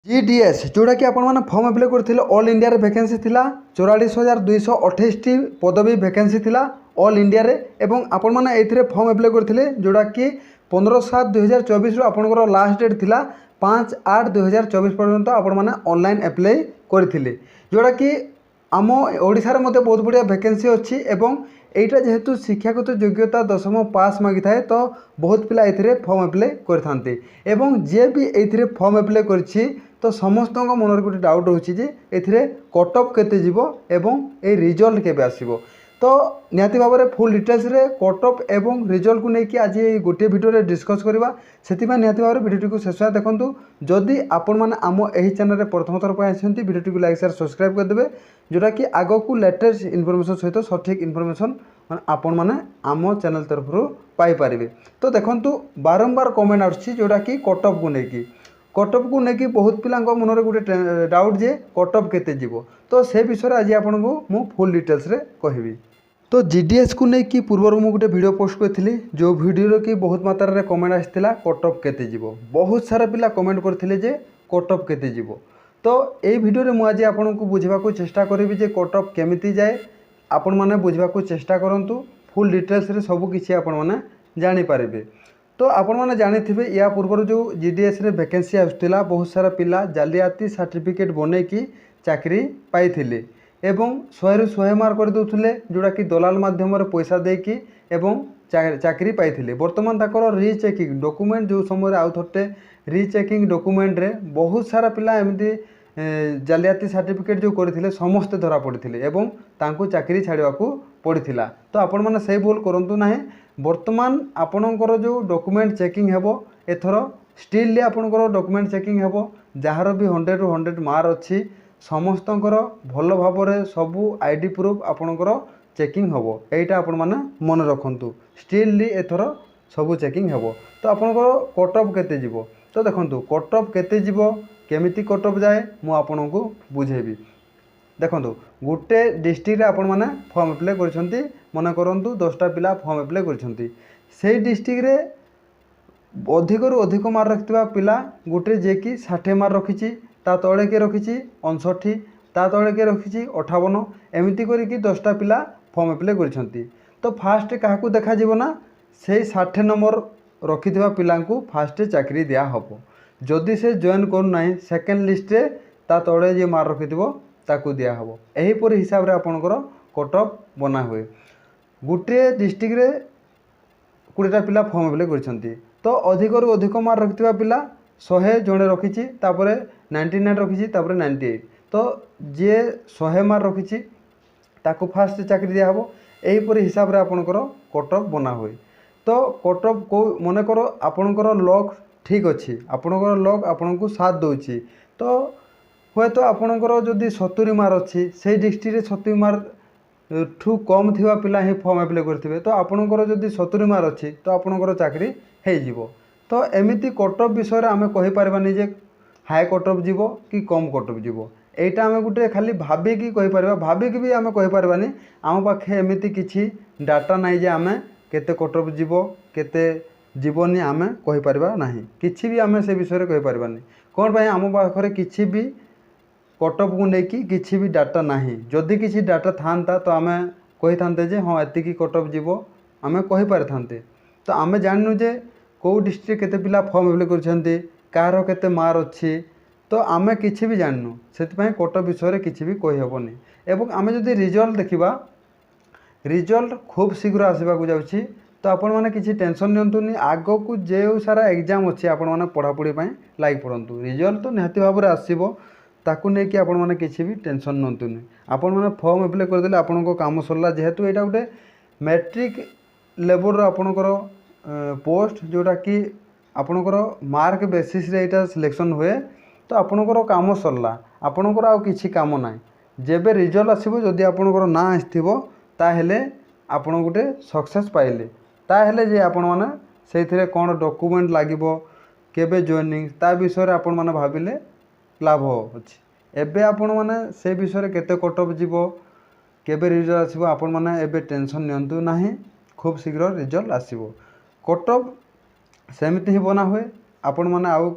GDS जोड़ा कि आपण मैंने फॉर्म अप्लाई करते ऑल इंडिया वैकेंसी थिला 44,228 पदवी वैकेंसी थिला ऑल इंडिया रे एवं आपण मैंने ए फॉर्म अप्लाई करते जोड़ा कि 15/7/2024 आपंकर लास्ट डेट थिला 5/8/2024 पर्यंत आपण मैंने ऑनलाइन अप्लाई करते जोड़ा कि आम ओडिशा रे मते बहुत बढ़िया वैकेंसी अच्छी एवं एटा जेहेतु शिक्षागत योग्यता 10th पास मागी थाए तो बहुत पिला ए फॉर्म अप्लाई करते एवं जे भी ए फॉर्म अप्लाई करछि तो समस्त मन गोटे डाउट रोचे ए कट ऑफ केते जीवो एवं ए रिजल्ट केबे आसीबो तो निहाती भाव में फुल डिटेल्स रे कट ऑफ एवं रिजल्ट को लेकिन आज गोटे वीडियो डिस्कस करवा से निहाती भाव में वीडियो को शेष देखूँ जदि आपण मैंने आम यही चैनल प्रथम थर पर आसती वीडियो को लाइक शेयर सब्सक्राइब करदे जोटा कि आग को लेटेस्ट इनफॉरमेशन सहित सठिक इनफॉरमेशन आपण मैंने आम चैनल तरफ पाइपर। तो देखूँ बारंबार कमेंट आसुच्छी जोटा कि कट ऑफ को लेकिन कट ऑफ को लेकिन बहुत पिला मन में गोटे डाउट जे कट ऑफ केते जीवो तो से विषय आज आपको मु फुल डिटेल्स रे कहबी। तो जीडीएस को लेकिन पूर्व मुझे गोटे वीडियो पोस्ट करी जो वीडियो कि बहुत मात्रा रे कमेंट आसाला कट ऑफ केते जीवो बहुत सारा पिला कमेंट करथिले जे कट ऑफ केते जीवो तो ये वीडियो रे मु आज आपको बुझाक चेष्टा करी जे कट ऑफ केमिति जाए आपण मैंने बुझाक चेष्टा करंतु फुल डिटेल्स रे सब किसी आपण मैंने जानी पारिबे। तो आपण मैंने जानी या पूर्व जो जीडीएस रे वैकेंसी आसुला बहुत सारा पिला जालियाती सर्टिफिकेट बनईकि चाकरी पाइथिले एवं 100 मार्क कर दउथले जोड़ा कि दलाल माध्यम रे पैसा देकी एवं चाकरी पाइथिले वर्तमान ताकर रीचेकिंग डॉक्यूमेंट जो समय आउ थोटे रीचेकिंग डॉक्यूमेंट रे बहुत सारा पिला एमती जालियाती सर्टिफिकेट जो करथिले समस्त धरा पड़थिले एवं तांको चाकरी छाड़वा को पड़थिला। तो आपण माने से भूल करंतु नाही वर्तमान आपणकर जो डॉक्यूमेंट चेकिंग हेबो एथर स्टिल आपणकर डॉक्यूमेंट चेकिंग हेबो जहार भी 100 ରୁ 100 मार्क अच्छी समस्तंकर भल भाव में सबू आईडी प्रूफ आपणकर चेकिंग हेबो एटा आपण माने मन रखंतु स्टिल एथर सबू चेकिंग हेबो। तो आपणकर कट ऑफ केते जीवो तो देखंतु कट ऑफ केते जीवो केमिति कट ऑफ जाए मु आपणको बुझेबी। देखंतु गोटे डिस्ट्रिक्ट आपण माने फॉर्म अप्लाई करछंती मन करंतु 10टा पिला फॉर्म अप्लाई करछंती से डिस्ट्रिक्ट रे अधिक रु अधिक मार्क रखिथिबा पिला गोटे जे कि 60 मार्क रखिछि ता तले के रखिछि 59 ता तले के रखिछि 58 एमिति करिकि 10टा पिला फॉर्म अप्लाई करछंती। तो फास्ट काहाकू देखा जीवो ना से 60 नंबर रखिथिबा पिलांकू फास्ट चाकरी दिया हबो जदि से जॉइन करू नाही सेकंड लिस्ट रे ता तले जे मार्क रखिथिबो ताकू दिया हबो एही पर हिसाब रे आपनकर कट ऑफ बना हुए गोटे डिस्ट्रिक्ट रे 20टा पिला फॉर्म अप्लाई करछंती तो अधिक रु अधिक मार्क रखिथिबा पिला 100 जणे रखिछि तापरे 99 रखिछि तापरे 98 तो जे 100 मार्क रखिछि ताकू फास्ट चाकरी दिया हबो एही पर हिसाब रे आपनकर कट ऑफ बना हुए। तो कट ऑफ को मने करो आपनकर लक ठीक अच्छी आपनकर लक आपनको साथ दउछि तो हुए तो आपनकर जदि 70 मार्क अच्छी से डिस्ट्रिक्ट रे 70 मार्क ठू कम थिबा पिला ही फॉर्म अप्लाई करथिबे तो आपनकर जदि 70 मार्क अच्छी तो आपनकर चाकरी हे जीवो। तो एमिति कट ऑफ विषय आमे कहि परबानी जे हाई कट ऑफ जीवो कि कम कट ऑफ जीवो एटा आमे गुटे खाली भाबिकी कहि परबा भाबिकी भी आमे कहि परबानी आम पाखे एमिति किछि डाटा नाही जे आमे केते कट ऑफ जीवो केते जीवनी आमे कहि परबा नाही किछि भी आमे से विषय कहि परबानी कोन भाई आम पाखरे किछि भी कट ऑफ को लेकिन किछि भी डाटा नाही जदि किछि डाटा थांता तो आमे कहि थांते जे हां एतिकी कट ऑफ जीवो आमे कहि पार थांते। तो आमे जाननु जे को डिस्ट्रिक्ट केते पिला फॉर्म अप्लाई करछन्ते कार केते मार अच्छी तो आमे किछि भी जाननु सेति पय कट ऑफ विषय किछि भी कहि हबोनी एवं आमे जदि रिजल्ट देखिबा रिजल्ट खूब शीघ्र आसीबा को जाउछि तो आपण माने किछि टेंशन नियंतुनी आगो को जे सारा एग्जाम अछि आपण माने पढ़ा पढ़ी पय लाइक पड़ंतु रिजल्ट तो निहाती भाव रे आसीबो ताकू नै कि आपण माने किछि भी टेंशन नंतुनी आपण माने फॉर्म अप्लाई कर देले आपण को काम सरला जेहेतु एटा उटे मैट्रिक लेवल रो आपणकर पोस्ट जोटा कि आपणकर मार्क बेसिस रे एटा सिलेक्शन हुए तो आपणकर काम सरला आपणकर आ किछि काम नाय जेबे रिजल्ट आसीबो जदि आपणकर ना आस्थिबो ताहेले आपण गोटे सक्सेस पाइले ताहेले जे आपण माने सेथिरे कोन डॉक्यूमेंट लागिबो केबे जॉइनिंग ता विषय रे आपण माने भाबिले लाभ अछि एबे आपण माने से विषय रे केते कट ऑफ जीवो केबे रिजल्ट आसीबो आपण माने एबे टेंशन नियंतु नाही खूब शीघ्र रिजल्ट आसीबो कट ऑफ सेमिति ही बना हुए आपण माने आउ